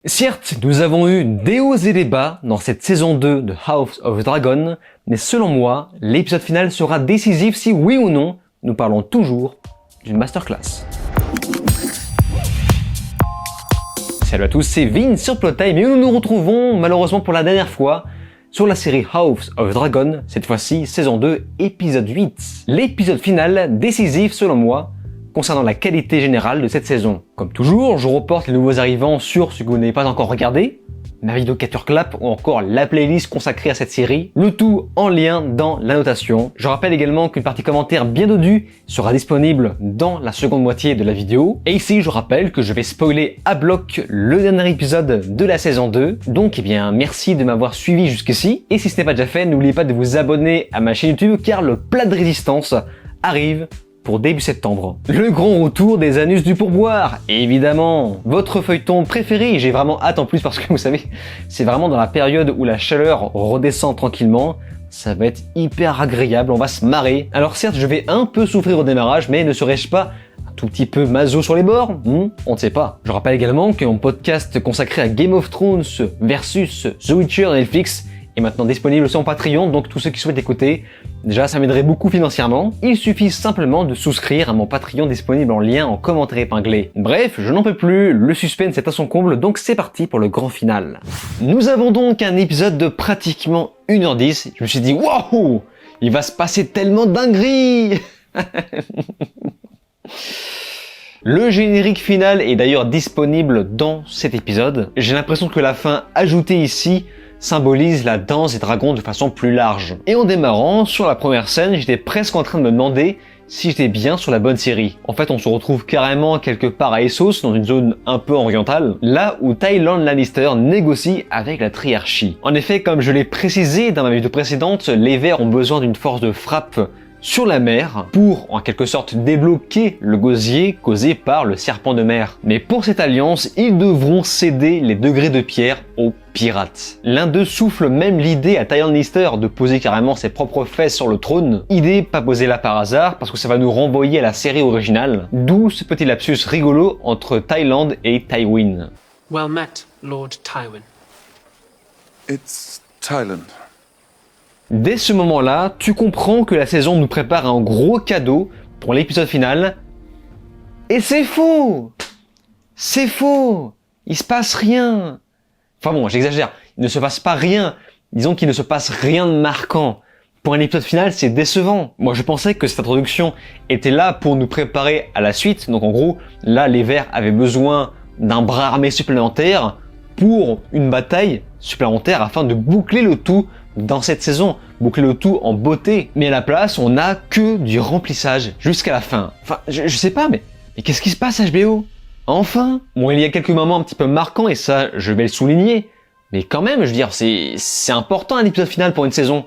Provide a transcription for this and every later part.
Certes, nous avons eu des hauts et des bas dans cette saison 2 de House of the Dragon, mais selon moi, l'épisode final sera décisif si oui ou non, nous parlons toujours d'une masterclass. Salut à tous, c'est Vin sur Plottime et nous nous retrouvons malheureusement pour la dernière fois sur la série House of the Dragon, cette fois-ci saison 2, épisode 8. L'épisode final décisif selon moi, concernant la qualité générale de cette saison. Comme toujours, je reporte les nouveaux arrivants sur ce que vous n'avez pas encore regardé, ma vidéo capture clap ou encore la playlist consacrée à cette série, le tout en lien dans la notation. Je rappelle également qu'une partie commentaire bien dodue sera disponible dans la seconde moitié de la vidéo. Et ici, je rappelle que je vais spoiler à bloc le dernier épisode de la saison 2. Donc, eh bien, merci de m'avoir suivi jusqu'ici. Et si ce n'est pas déjà fait, n'oubliez pas de vous abonner à ma chaîne YouTube car le plat de résistance arrive pour début septembre. Le grand retour des anus du pourboire, évidemment. Votre feuilleton préféré, j'ai vraiment hâte en plus parce que vous savez, c'est vraiment dans la période où la chaleur redescend tranquillement. Ça va être hyper agréable, on va se marrer. Alors certes, je vais un peu souffrir au démarrage, mais ne serais-je pas un tout petit peu maso sur les bords On ne sait pas. Je rappelle également que mon podcast consacré à Game of Thrones versus The Witcher Netflix est maintenant disponible sur mon Patreon, donc tous ceux qui souhaitent écouter, déjà ça m'aiderait beaucoup financièrement. Il suffit simplement de souscrire à mon Patreon disponible en lien en commentaire épinglé. Bref, je n'en peux plus, le suspense est à son comble, donc c'est parti pour le grand final. Nous avons donc un épisode de pratiquement 1h10, je me suis dit waouh, il va se passer tellement de dingueries. Le générique final est d'ailleurs disponible dans cet épisode. J'ai l'impression que la fin ajoutée ici symbolise la danse des dragons de façon plus large. Et en démarrant, sur la première scène, j'étais presque en train de me demander si j'étais bien sur la bonne série. En fait, on se retrouve carrément quelque part à Essos, dans une zone un peu orientale, là où Tyland Lannister négocie avec la triarchie. En effet, comme je l'ai précisé dans ma vidéo précédente, les Verts ont besoin d'une force de frappe sur la mer pour, en quelque sorte, débloquer le gosier causé par le serpent de mer. Mais pour cette alliance, ils devront céder les degrés de pierre aux pirates. L'un d'eux souffle même l'idée à Tyland Lannister de poser carrément ses propres fesses sur le trône. Idée pas posée là par hasard, parce que ça va nous renvoyer à la série originale. D'où ce petit lapsus rigolo entre Tyland et Tywin. Well met, Lord Tywin. It's Thailand. Dès ce moment-là, tu comprends que la saison nous prépare un gros cadeau pour l'épisode final. Et c'est faux! C'est faux! Il se passe rien! Enfin bon, j'exagère. Il ne se passe pas rien. Disons qu'il ne se passe rien de marquant. Pour un épisode final, c'est décevant. Moi, je pensais que cette introduction était là pour nous préparer à la suite. Donc en gros, là, les Verts avaient besoin d'un bras armé supplémentaire pour une bataille supplémentaire afin de boucler le tout dans cette saison, boucler le tout en beauté. Mais à la place, on n'a que du remplissage jusqu'à la fin. Enfin, je sais pas, mais qu'est-ce qui se passe HBO? Enfin? Bon, il y a quelques moments un petit peu marquants et ça, je vais le souligner. Mais quand même, je veux dire, c'est important un épisode final pour une saison.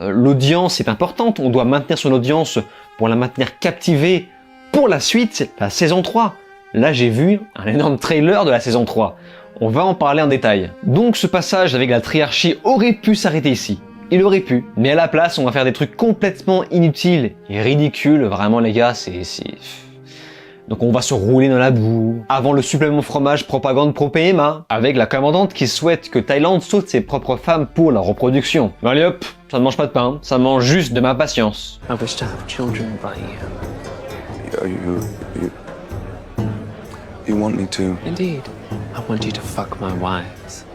L'audience est importante, on doit maintenir son audience pour la maintenir captivée pour la suite, la saison 3. Là, j'ai vu un énorme trailer de la saison 3. On va en parler en détail. Donc ce passage avec la triarchie aurait pu s'arrêter ici. Il aurait pu. Mais à la place, on va faire des trucs complètement inutiles et ridicules. Vraiment les gars, c'est... Donc on va se rouler dans la boue. Avant le supplément fromage propagande pro PMA. Avec la commandante qui souhaite que Thaïlande saute ses propres femmes pour la reproduction. Bon, allez hop, ça ne mange pas de pain, ça mange juste de ma patience. I wish to have children by you. You want me to? Indeed. I want you to fuck my wives.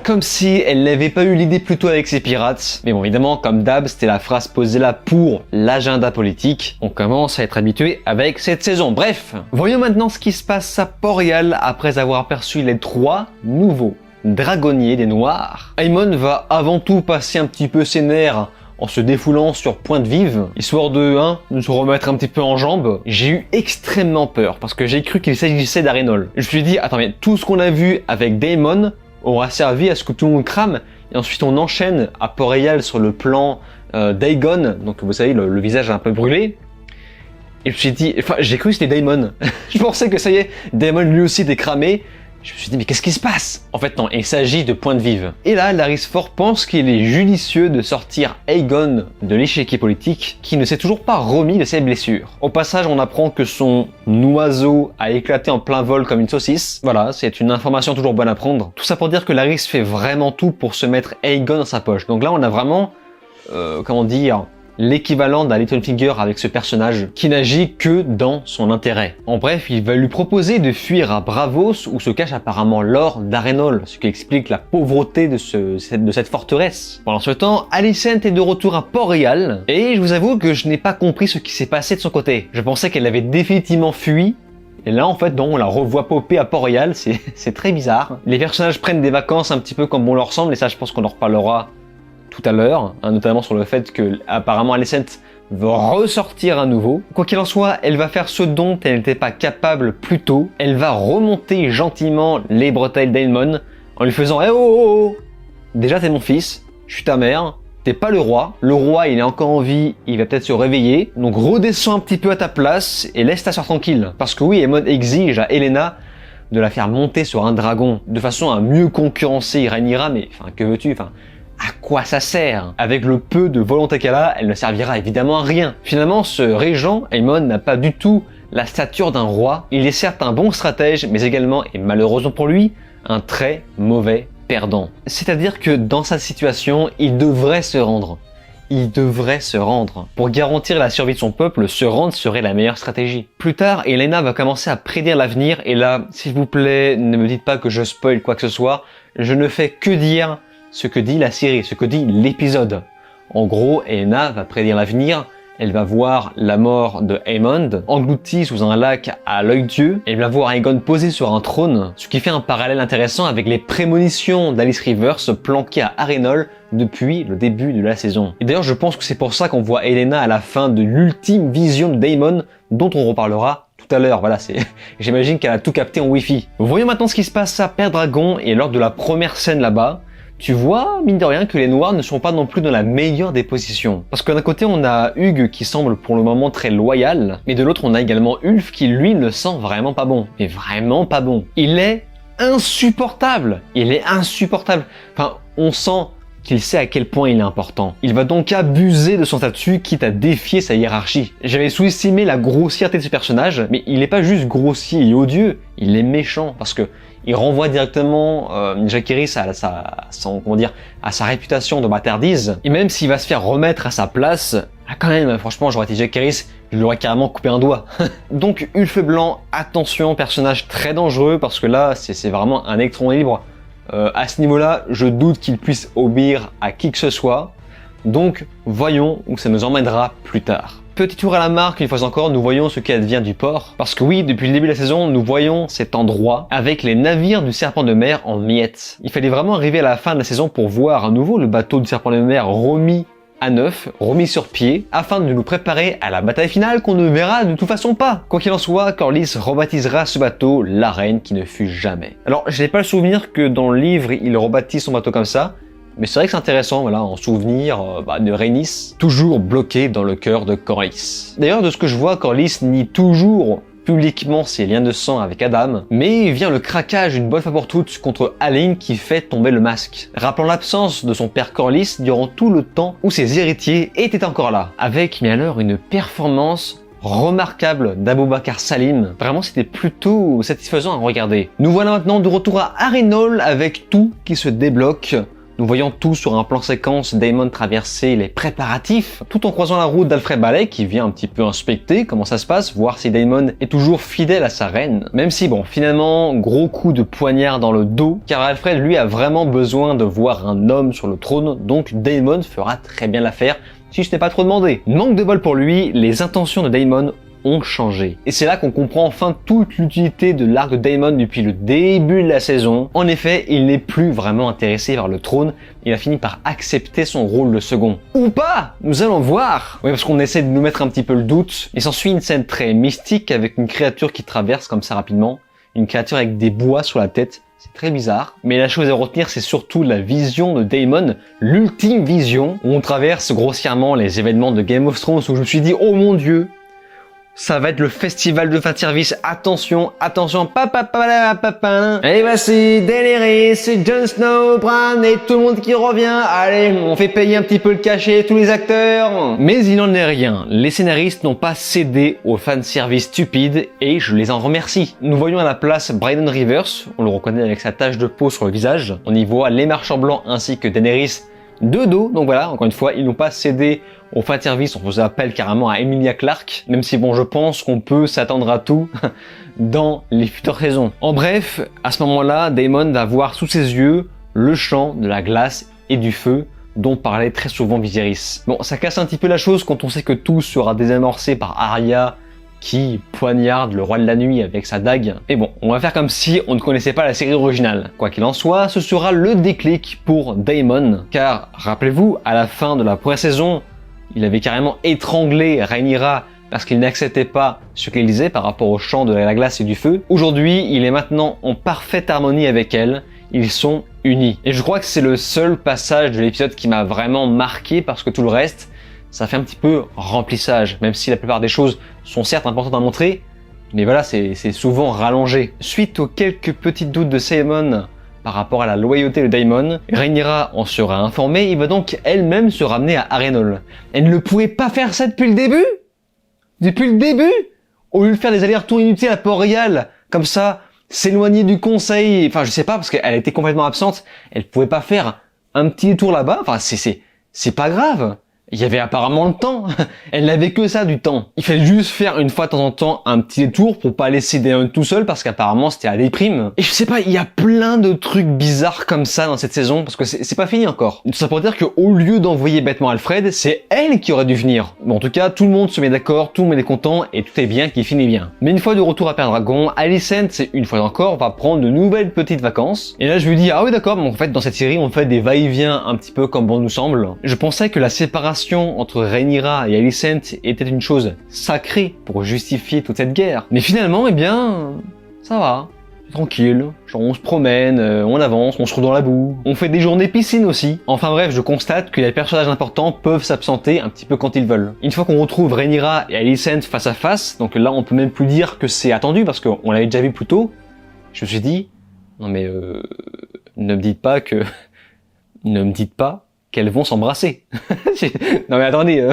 Comme si elle n'avait pas eu l'idée plus tôt avec ses pirates. Mais bon, évidemment, comme d'hab, c'était la phrase posée là pour l'agenda politique. On commence à être habitué avec cette saison. Bref, voyons maintenant ce qui se passe à Port-Réal après avoir aperçu les 3 nouveaux dragonniers des Noirs. Aemon va avant tout passer un petit peu ses nerfs en se défoulant sur Pointe-Vive, histoire de se remettre un petit peu en jambes. J'ai eu extrêmement peur, parce que j'ai cru qu'il s'agissait d'Arenol. Je me suis dit, attends, mais tout ce qu'on a vu avec Daemon aura servi à ce que tout le monde crame, et ensuite on enchaîne à Port-Réal sur le plan d'Aegon, donc vous savez, le visage un peu brûlé. Et je me suis dit, enfin, j'ai cru que c'était Daemon. Je pensais que ça y est, Daemon lui aussi était cramé, Je me suis dit, mais qu'est-ce qui se passe? En fait, non, il s'agit de pointe vive. Et là, Larys Ford pense qu'il est judicieux de sortir Aegon de l'échiquier politique, qui ne s'est toujours pas remis de ses blessures. Au passage, on apprend que son oiseau a éclaté en plein vol comme une saucisse. Voilà, c'est une information toujours bonne à prendre. Tout ça pour dire que Larys fait vraiment tout pour se mettre Aegon dans sa poche. Donc là, on a vraiment, comment dire, l'équivalent d'un Littlefinger avec ce personnage qui n'agit que dans son intérêt. En bref, il va lui proposer de fuir à Braavos où se cache apparemment Lord d'Arenol, ce qui explique la pauvreté de cette forteresse. Pendant ce temps, Alicent est de retour à Port-Réal et je vous avoue que je n'ai pas compris ce qui s'est passé de son côté. Je pensais qu'elle avait définitivement fui. Et là, en fait, non, on la revoit popper à Port-Réal, c'est très bizarre. Les personnages prennent des vacances un petit peu comme bon leur semble, et ça, je pense qu'on en reparlera tout à l'heure, notamment sur le fait que apparemment Alicent veut ressortir à nouveau. Quoi qu'il en soit, elle va faire ce dont elle n'était pas capable plus tôt. Elle va remonter gentiment les bretelles d'Aemon en lui faisant « Eh oh, oh, oh, déjà t'es mon fils, je suis ta mère, t'es pas le roi il est encore en vie, il va peut-être se réveiller, donc redescends un petit peu à ta place et laisse ta sœur tranquille. » Parce que oui, Aemon exige à Helaena de la faire monter sur un dragon de façon à mieux concurrencer Rhaenyra, mais enfin que veux-tu, enfin à quoi ça sert? Avec le peu de volonté qu'elle a, elle ne servira évidemment à rien. Finalement, ce régent, Aemon, n'a pas du tout la stature d'un roi. Il est certes un bon stratège, mais également, et malheureusement pour lui, un très mauvais perdant. C'est-à-dire que dans sa situation, il devrait se rendre. Il devrait se rendre. Pour garantir la survie de son peuple, se rendre serait la meilleure stratégie. Plus tard, Helaena va commencer à prédire l'avenir, et là, s'il vous plaît, ne me dites pas que je spoil quoi que ce soit, je ne fais que dire ce que dit la série, ce que dit l'épisode. En gros, Helaena va prédire l'avenir, elle va voir la mort de Aemond, englouti sous un lac à l'œil Dieu, elle va voir Aegon posé sur un trône, ce qui fait un parallèle intéressant avec les prémonitions d'Alice Rivers planquées à Arenol depuis le début de la saison. Et d'ailleurs, je pense que c'est pour ça qu'on voit Helaena à la fin de l'ultime vision de Daemon, dont on reparlera tout à l'heure. Voilà, j'imagine qu'elle a tout capté en Wi-Fi. Voyons maintenant ce qui se passe à Pendragon, et lors de la première scène là-bas, tu vois, mine de rien, que les Noirs ne sont pas non plus dans la meilleure des positions. Parce que d'un côté, on a Hugh qui semble pour le moment très loyal, mais de l'autre, on a également Ulf qui, lui, ne sent vraiment pas bon. Mais vraiment pas bon. Il est insupportable. Il est insupportable. Enfin, on sent qu'il sait à quel point il est important. Il va donc abuser de son statut, quitte à défier sa hiérarchie. J'avais sous-estimé la grossièreté de ce personnage, mais il n'est pas juste grossier et odieux, il est méchant, parce que il renvoie directement Jaehaerys à sa réputation de bâtardise. Et même s'il va se faire remettre à sa place, quand même, franchement, j'aurais été Jaehaerys, je lui aurais carrément coupé un doigt. Donc, Ulf Blanc, attention, personnage très dangereux, parce que là, c'est vraiment un électron libre. À ce niveau-là, je doute qu'il puisse obéir à qui que ce soit. Donc, voyons où ça nous emmènera plus tard. Petit tour à la marque, une fois encore, nous voyons ce qui advient du port. Parce que oui, depuis le début de la saison, nous voyons cet endroit avec les navires du Serpent de Mer en miettes. Il fallait vraiment arriver à la fin de la saison pour voir à nouveau le bateau du Serpent de Mer remis à neuf, remis sur pied, afin de nous préparer à la bataille finale qu'on ne verra de toute façon pas. Quoi qu'il en soit, Corlys rebaptisera ce bateau la reine qui ne fut jamais. Alors, je n'ai pas le souvenir que dans le livre, il rebaptise son bateau comme ça, mais c'est vrai que c'est intéressant, voilà, en souvenir de Rhaenys, toujours bloqué dans le cœur de Corlys. D'ailleurs, de ce que je vois, Corlys nie toujours publiquement ses liens de sang avec Adam, mais vient le craquage une bonne fois pour toutes contre Alynh qui fait tomber le masque, rappelant l'absence de son père Corlys durant tout le temps où ses héritiers étaient encore là, avec, mais alors, une performance remarquable d'Abubakar Salim. Vraiment, c'était plutôt satisfaisant à regarder. Nous voilà maintenant de retour à Arenol avec tout qui se débloque. Nous voyons tout sur un plan séquence, Daemon traverser les préparatifs, tout en croisant la route d'Alfred Ballet qui vient un petit peu inspecter comment ça se passe, voir si Daemon est toujours fidèle à sa reine. Même si bon, finalement, gros coup de poignard dans le dos, car Alfred lui a vraiment besoin de voir un homme sur le trône, donc Daemon fera très bien l'affaire, si ce n'est pas trop demandé. Manque de bol pour lui, les intentions de Daemon ont changé. Et c'est là qu'on comprend enfin toute l'utilité de l'arc de Daemon depuis le début de la saison. En effet, il n'est plus vraiment intéressé par le trône, il a fini par accepter son rôle de second. Ou pas! Nous allons voir! Oui, parce qu'on essaie de nous mettre un petit peu le doute. Il s'ensuit une scène très mystique avec une créature qui traverse comme ça rapidement. Une créature avec des bois sur la tête. C'est très bizarre. Mais la chose à retenir, c'est surtout la vision de Daemon, l'ultime vision, où on traverse grossièrement les événements de Game of Thrones, où je me suis dit, oh mon dieu! Ça va être le festival de fin de service. Attention, attention. Et voici Daenerys, Jon Snow, Bran et tout le monde qui revient. Allez, on fait payer un petit peu le cachet, tous les acteurs. Mais il n'en est rien. Les scénaristes n'ont pas cédé au fan service stupide et je les en remercie. Nous voyons à la place Brandon Rivers. On le reconnaît avec sa tache de peau sur le visage. On y voit les marchands blancs ainsi que Daenerys de dos. Donc voilà, encore une fois, ils n'ont pas cédé au fan service. On faisait appel carrément à Emilia Clarke, même si bon, je pense qu'on peut s'attendre à tout dans les futures saisons. En bref, à ce moment-là, Daemon va voir sous ses yeux le champ de la glace et du feu dont parlait très souvent Viserys. Bon, ça casse un petit peu la chose quand on sait que tout sera désamorcé par Arya qui poignarde le roi de la nuit avec sa dague. Et bon, on va faire comme si on ne connaissait pas la série originale. Quoi qu'il en soit, ce sera le déclic pour Daemon, car rappelez-vous, à la fin de la première saison, il avait carrément étranglé Rhaenyra parce qu'il n'acceptait pas ce qu'elle disait par rapport au chant de la glace et du feu. Aujourd'hui, il est maintenant en parfaite harmonie avec elle. Ils sont unis. Et je crois que c'est le seul passage de l'épisode qui m'a vraiment marqué parce que tout le reste, ça fait un petit peu remplissage. Même si la plupart des choses sont certes importantes à montrer, mais voilà, c'est souvent rallongé. Suite aux quelques petits doutes de Daemon par rapport à la loyauté de Daemon, Rhaenyra en sera informée et va donc elle-même se ramener à Harrenhal. Elle ne pouvait pas faire ça depuis le début? Depuis le début? Au lieu de faire des allers-retours inutiles à Port-Royal, comme ça, s'éloigner du conseil, enfin je sais pas, parce qu'elle était complètement absente, elle pouvait pas faire un petit détour là-bas, enfin c'est pas grave. Il y avait apparemment le temps. Elle n'avait que ça du temps. Il fallait juste faire une fois de temps en temps un petit détour pour pas laisser Daemon tout seul parce qu'apparemment c'était à la déprime. Et je sais pas, il y a plein de trucs bizarres comme ça dans cette saison parce que c'est pas fini encore. Tout ça pour dire qu'au lieu d'envoyer bêtement Alfred, c'est elle qui aurait dû venir. Bon, en tout cas, tout le monde se met d'accord, tout le monde est content et tout est bien qui finit bien. Mais une fois de retour à Pendragon, Alicent, une fois encore, va prendre de nouvelles petites vacances. Et là, je lui dis, ah oui d'accord, mais en fait dans cette série, on fait des va-et-vient un petit peu comme bon nous semble. Je pensais que la séparation entre Rhaenyra et Alicent était une chose sacrée pour justifier toute cette guerre. Mais finalement, eh bien, ça va. C'est tranquille. Genre, on se promène, on avance, on se trouve dans la boue. On fait des journées piscine aussi. Enfin bref, je constate que les personnages importants peuvent s'absenter un petit peu quand ils veulent. Une fois qu'on retrouve Rhaenyra et Alicent face à face, donc là on peut même plus dire que c'est attendu parce qu'on l'avait déjà vu plus tôt, je me suis dit, non mais ne me dites pas que... ne me dites pas qu'elles vont s'embrasser. Non mais attendez.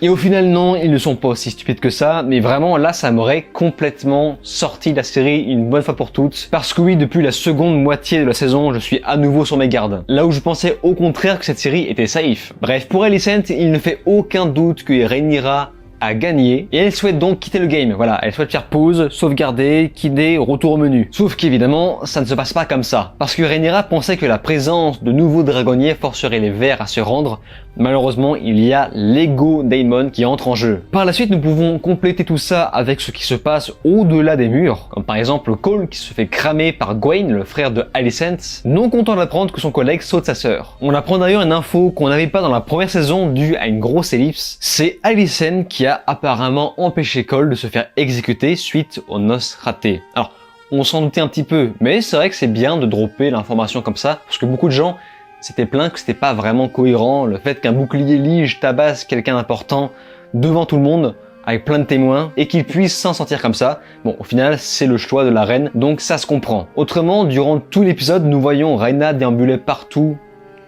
Et au final non, ils ne sont pas aussi stupides que ça, mais vraiment là ça m'aurait complètement sorti de la série une bonne fois pour toutes. Parce que oui, depuis la seconde moitié de la saison, je suis à nouveau sur mes gardes. Là où je pensais au contraire que cette série était safe. Bref, pour Alicent, il ne fait aucun doute que Rhaenyra a gagné et elle souhaite donc quitter le game. Voilà, elle souhaite faire pause, sauvegarder, quitter, retour au menu. Sauf qu'évidemment, ça ne se passe pas comme ça. Parce que Rhaenyra pensait que la présence de nouveaux dragonniers forcerait les Verts à se rendre. Malheureusement, il y a l'ego Daemon qui entre en jeu. Par la suite, nous pouvons compléter tout ça avec ce qui se passe au-delà des murs, comme par exemple Cole qui se fait cramer par Gwaine, le frère de Alicent, non content d'apprendre que son collègue saute sa sœur. On apprend d'ailleurs une info qu'on n'avait pas dans la première saison due à une grosse ellipse. C'est Alicent qui a apparemment empêché Cole de se faire exécuter suite aux noces ratées. Alors, on s'en doutait un petit peu, mais c'est vrai que c'est bien de dropper l'information comme ça, parce que beaucoup de gens s'étaient plaints que c'était pas vraiment cohérent, le fait qu'un bouclier lige tabasse quelqu'un d'important devant tout le monde, avec plein de témoins, et qu'il puisse s'en sortir comme ça. Bon, au final, c'est le choix de la reine, donc ça se comprend. Autrement, durant tout l'épisode, nous voyons Rhaena déambuler partout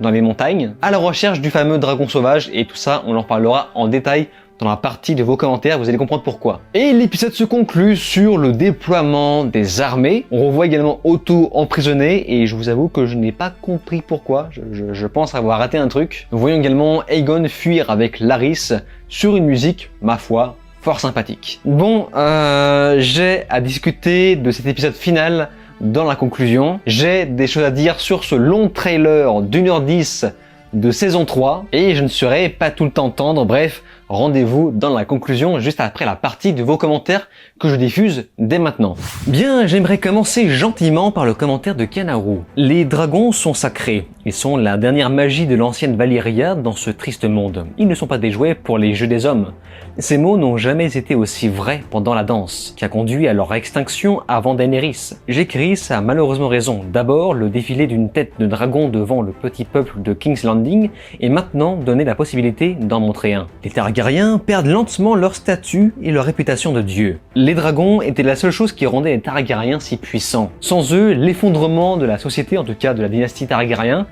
dans les montagnes, à la recherche du fameux dragon sauvage, et tout ça, on en parlera en détail dans la partie de vos commentaires, vous allez comprendre pourquoi. Et l'épisode se conclut sur le déploiement des armées. On revoit également Otto emprisonné, et je vous avoue que je n'ai pas compris pourquoi. Je pense avoir raté un truc. Nous voyons également Aegon fuir avec Larys sur une musique, ma foi, fort sympathique. Bon, j'ai à discuter de cet épisode final dans la conclusion. J'ai des choses à dire sur ce long trailer d'1h10 de saison 3, et je ne serai pas tout le temps tendre, bref, rendez-vous dans la conclusion juste après la partie de vos commentaires que je diffuse dès maintenant. Bien, j'aimerais commencer gentiment par le commentaire de Kanaru. Les dragons sont sacrés. Ils sont la dernière magie de l'ancienne Valyria dans ce triste monde. Ils ne sont pas des jouets pour les jeux des hommes. Ces mots n'ont jamais été aussi vrais pendant la danse, qui a conduit à leur extinction avant Daenerys. J'écris, ça a malheureusement raison. D'abord, le défilé d'une tête de dragon devant le petit peuple de King's Landing, et maintenant donner la possibilité d'en montrer un. Les Targaryens Targaryens perdent lentement leur statut et leur réputation de dieu. Les dragons étaient la seule chose qui rendait les Targaryens si puissants. Sans eux, l'effondrement de la société, en tout cas de la dynastie Targaryen,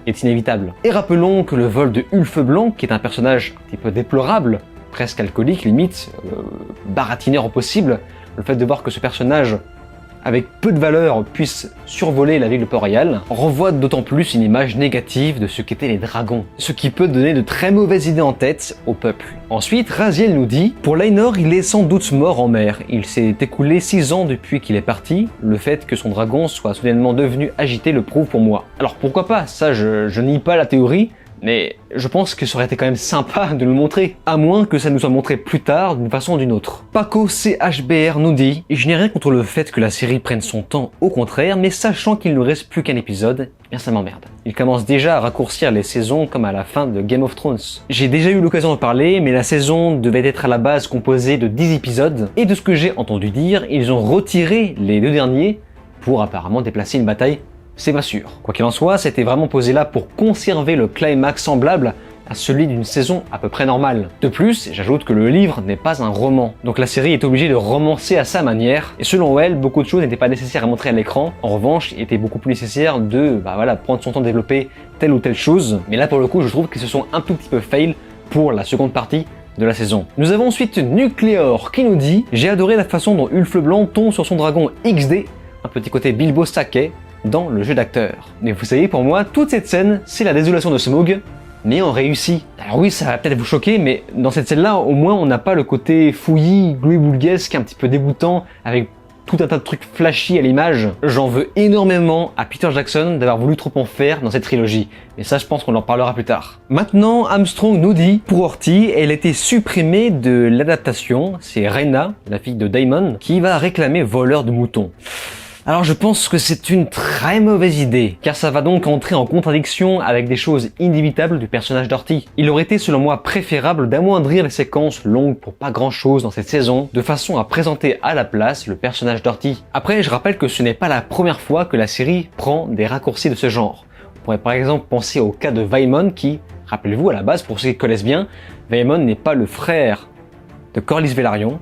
est inévitable. Et rappelons que le vol de Ulf Blanc, qui est un personnage un petit peu déplorable, presque alcoolique limite, baratineur au possible, le fait de voir que ce personnage avec peu de valeur puisse survoler la ville de Port-Royal, renvoie d'autant plus une image négative de ce qu'étaient les dragons, ce qui peut donner de très mauvaises idées en tête au peuple. Ensuite, Raziel nous dit « Pour Laenor, il est sans doute mort en mer. Il s'est écoulé 6 ans depuis qu'il est parti. Le fait que son dragon soit soudainement devenu agité le prouve pour moi. » Alors pourquoi pas, ça je nie pas la théorie, mais je pense que ça aurait été quand même sympa de le montrer, à moins que ça nous soit montré plus tard d'une façon ou d'une autre. Paco CHBR nous dit « Je n'ai rien contre le fait que la série prenne son temps, au contraire, mais sachant qu'il ne reste plus qu'un épisode, eh bien ça m'emmerde. Il commence déjà à raccourcir les saisons comme à la fin de Game of Thrones. J'ai déjà eu l'occasion de parler, mais la saison devait être à la base composée de 10 épisodes, et de ce que j'ai entendu dire, ils ont retiré les 2 derniers pour apparemment déplacer une bataille. C'est pas sûr. Quoi qu'il en soit, c'était vraiment posé là pour conserver le climax semblable à celui d'une saison à peu près normale. De plus, j'ajoute que le livre n'est pas un roman, donc la série est obligée de romancer à sa manière, et selon elle, beaucoup de choses n'étaient pas nécessaires à montrer à l'écran. En revanche, il était beaucoup plus nécessaire de prendre son temps de développer telle ou telle chose, mais là pour le coup, je trouve qu'ils se sont un tout petit peu fail pour la seconde partie de la saison. Nous avons ensuite Nucleor qui nous dit « J'ai adoré la façon dont Ulf Blanc tombe sur son dragon XD, un petit côté Bilbo Sackey, dans le jeu d'acteur. Mais vous savez, pour moi, toute cette scène, c'est la désolation de Smaug, mais on réussit. Alors oui, ça va peut-être vous choquer, mais dans cette scène-là, au moins, on n'a pas le côté fouillis, gloubi-boulguesque, un petit peu dégoûtant, avec tout un tas de trucs flashy à l'image. J'en veux énormément à Peter Jackson d'avoir voulu trop en faire dans cette trilogie. Mais ça, je pense qu'on en parlera plus tard. Maintenant, Armstrong nous dit, pour Horty, elle a été supprimée de l'adaptation. C'est Rhaena, la fille de Daemon, qui va réclamer voleur de moutons. Alors je pense que c'est une très mauvaise idée, car ça va donc entrer en contradiction avec des choses inévitables du personnage d'Horty. Il aurait été selon moi préférable d'amoindrir les séquences longues pour pas grand chose dans cette saison, de façon à présenter à la place le personnage d'Horty. Après, je rappelle que ce n'est pas la première fois que la série prend des raccourcis de ce genre. On pourrait par exemple penser au cas de Vaemon qui, rappelez-vous à la base, pour ceux qui connaissent bien, Vaemon n'est pas le frère de Corlys Velaryon,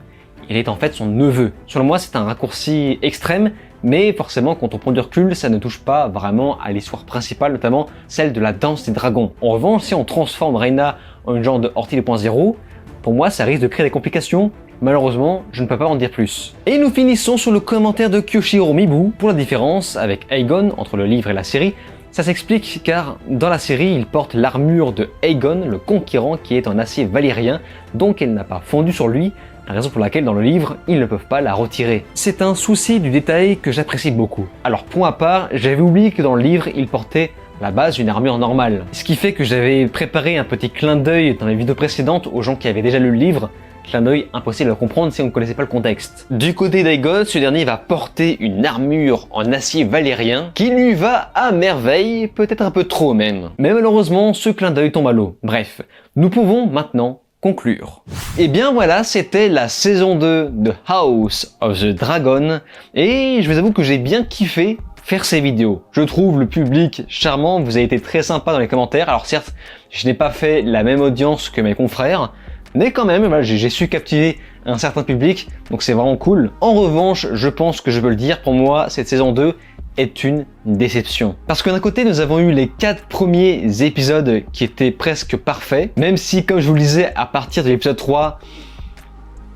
il est en fait son neveu. Selon moi, c'est un raccourci extrême, mais forcément, quand on prend du recul, ça ne touche pas vraiment à l'histoire principale, notamment celle de la danse des dragons. En revanche, si on transforme Rhaena en une genre de Horty 2.0, pour moi, ça risque de créer des complications. Malheureusement, je ne peux pas en dire plus. Et nous finissons sur le commentaire de Kyoshiro Mibu. Pour la différence avec Aegon entre le livre et la série, ça s'explique car dans la série, il porte l'armure de Aegon, le conquérant, qui est en acier valyrien, donc elle n'a pas fondu sur lui, la raison pour laquelle dans le livre, ils ne peuvent pas la retirer. C'est un souci du détail que j'apprécie beaucoup. Alors point à part, j'avais oublié que dans le livre, il portait à la base une armure normale. Ce qui fait que j'avais préparé un petit clin d'œil dans les vidéos précédentes aux gens qui avaient déjà lu le livre, clin d'œil impossible à comprendre si on ne connaissait pas le contexte. Du côté d'Aegon, ce dernier va porter une armure en acier valyrien qui lui va à merveille, peut-être un peu trop même. Mais malheureusement, ce clin d'œil tombe à l'eau. Bref, nous pouvons maintenant conclure. Et bien voilà, c'était la saison 2 de House of the Dragon, et je vous avoue que j'ai bien kiffé faire ces vidéos. Je trouve le public charmant, vous avez été très sympa dans les commentaires. Alors certes, je n'ai pas fait la même audience que mes confrères, mais quand même, voilà, j'ai su captiver un certain public, donc c'est vraiment cool. En revanche, je pense que je peux le dire, pour moi, cette saison 2 est une déception. Parce que d'un côté, nous avons eu les 4 premiers épisodes qui étaient presque parfaits, même si, comme je vous le disais, à partir de l'épisode 3,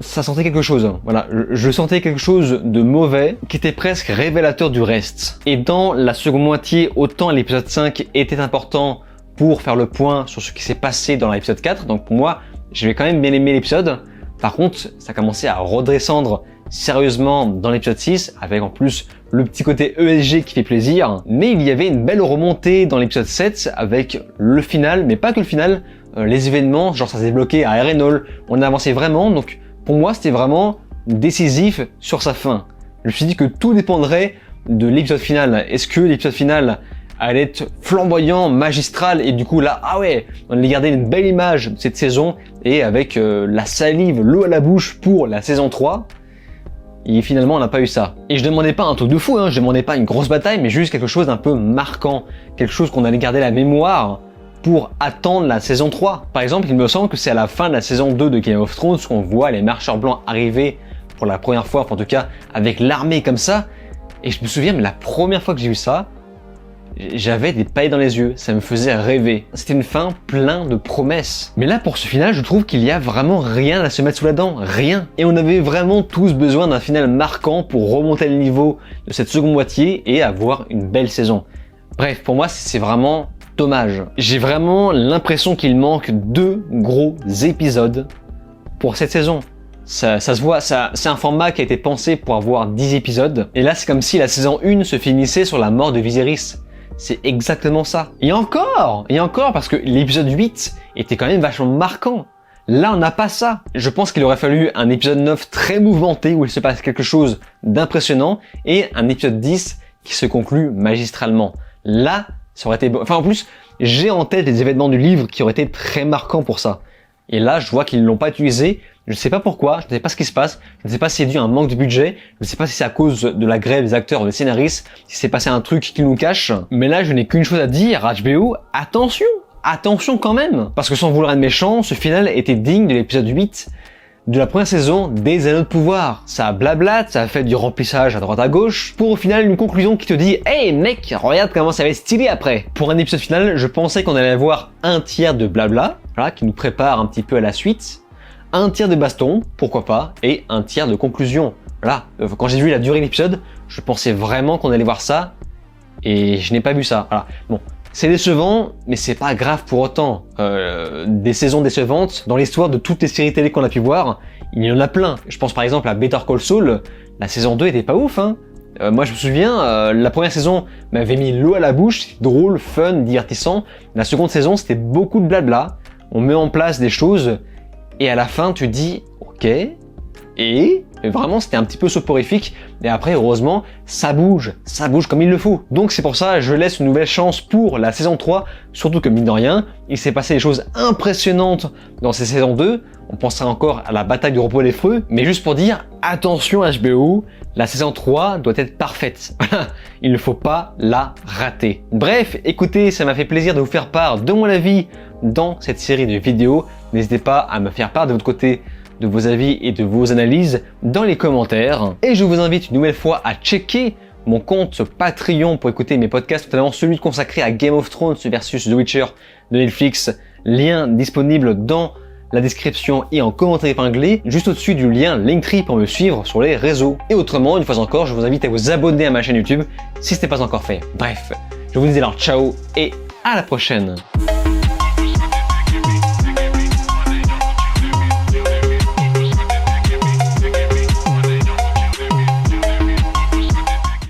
ça sentait quelque chose. Voilà, je sentais quelque chose de mauvais, qui était presque révélateur du reste. Et dans la seconde moitié, autant l'épisode 5 était important pour faire le point sur ce qui s'est passé dans l'épisode 4, donc pour moi, j'avais quand même bien aimé l'épisode. Par contre, ça commençait à redescendre sérieusement dans l'épisode 6, avec en plus le petit côté ESG qui fait plaisir. Mais il y avait une belle remontée dans l'épisode 7 avec le final, mais pas que le final, les événements, genre ça s'est débloqué à Harrenhal, on a avancé vraiment, donc pour moi c'était vraiment décisif sur sa fin. Je me suis dit que tout dépendrait de l'épisode final. Est-ce que l'épisode final allait être flamboyant, magistral, et du coup là, ah ouais, on allait garder une belle image de cette saison, et avec la salive, l'eau à la bouche pour la saison 3, et finalement on n'a pas eu ça. Et je demandais pas un truc de fou, je demandais pas une grosse bataille, mais juste quelque chose d'un peu marquant, quelque chose qu'on allait garder la mémoire pour attendre la saison 3. Par exemple, il me semble que c'est à la fin de la saison 2 de Game of Thrones qu'on voit les marcheurs blancs arriver pour la première fois, enfin, en tout cas avec l'armée comme ça. Et je me souviens, mais la première fois que j'ai vu ça, j'avais des pailles dans les yeux, ça me faisait rêver. C'était une fin plein de promesses. Mais là, pour ce final, je trouve qu'il y a vraiment rien à se mettre sous la dent, rien. Et on avait vraiment tous besoin d'un final marquant pour remonter le niveau de cette seconde moitié et avoir une belle saison. Bref, pour moi, c'est vraiment dommage. J'ai vraiment l'impression qu'il manque 2 gros épisodes pour cette saison. Ça se voit, c'est un format qui a été pensé pour avoir 10 épisodes. Et là, c'est comme si la saison 1 se finissait sur la mort de Viserys. C'est exactement ça. Et encore, parce que l'épisode 8 était quand même vachement marquant. Là, on n'a pas ça. Je pense qu'il aurait fallu un épisode 9 très mouvementé où il se passe quelque chose d'impressionnant et un épisode 10 qui se conclut magistralement. Là, ça aurait été bon. Enfin, en plus, j'ai en tête les événements du livre qui auraient été très marquants pour ça. Et là, je vois qu'ils ne l'ont pas utilisé. Je ne sais pas pourquoi, je ne sais pas ce qui se passe, je ne sais pas si c'est dû à un manque de budget, je ne sais pas si c'est à cause de la grève des acteurs ou des scénaristes, si c'est passé un truc qui nous cache. Mais là, je n'ai qu'une chose à dire, HBO, attention quand même. Parce que sans vouloir être méchant, ce final était digne de l'épisode 8 de la première saison des Anneaux de Pouvoir. Ça a blablate, ça a fait du remplissage à droite à gauche, pour au final une conclusion qui te dit « Hey mec, regarde comment ça va être stylé après !» Pour un épisode final, je pensais qu'on allait avoir un tiers de blabla, voilà, qui nous prépare un petit peu à la suite, un tiers de baston, pourquoi pas, et un tiers de conclusion. Voilà, quand j'ai vu la durée de l'épisode, je pensais vraiment qu'on allait voir ça, et je n'ai pas vu ça. Voilà, bon. C'est décevant, mais c'est pas grave pour autant. Des saisons décevantes, dans l'histoire de toutes les séries télé qu'on a pu voir, il y en a plein. Je pense par exemple à Better Call Saul, la saison 2 était pas ouf, hein. Moi je me souviens, la première saison m'avait mis l'eau à la bouche, c'était drôle, fun, divertissant. La seconde saison, c'était beaucoup de blabla. On met en place des choses, et à la fin tu dis, ok, et vraiment c'était un petit peu soporifique, et après heureusement ça bouge comme il le faut. Donc c'est pour ça je laisse une nouvelle chance pour la saison 3, surtout que mine de rien, il s'est passé des choses impressionnantes dans ces saisons 2, on pensera encore à la bataille du repos des feux, mais juste pour dire, attention HBO, la saison 3 doit être parfaite, il ne faut pas la rater. Bref, écoutez, ça m'a fait plaisir de vous faire part de mon avis dans cette série de vidéos, n'hésitez pas à me faire part de votre côté de vos avis et de vos analyses dans les commentaires. Et je vous invite une nouvelle fois à checker mon compte Patreon pour écouter mes podcasts, notamment celui consacré à Game of Thrones versus The Witcher de Netflix. Lien disponible dans la description et en commentaire épinglé, juste au-dessus du lien Linktree pour me suivre sur les réseaux. Et autrement, une fois encore, je vous invite à vous abonner à ma chaîne YouTube si ce n'est pas encore fait. Bref, je vous dis alors ciao et à la prochaine.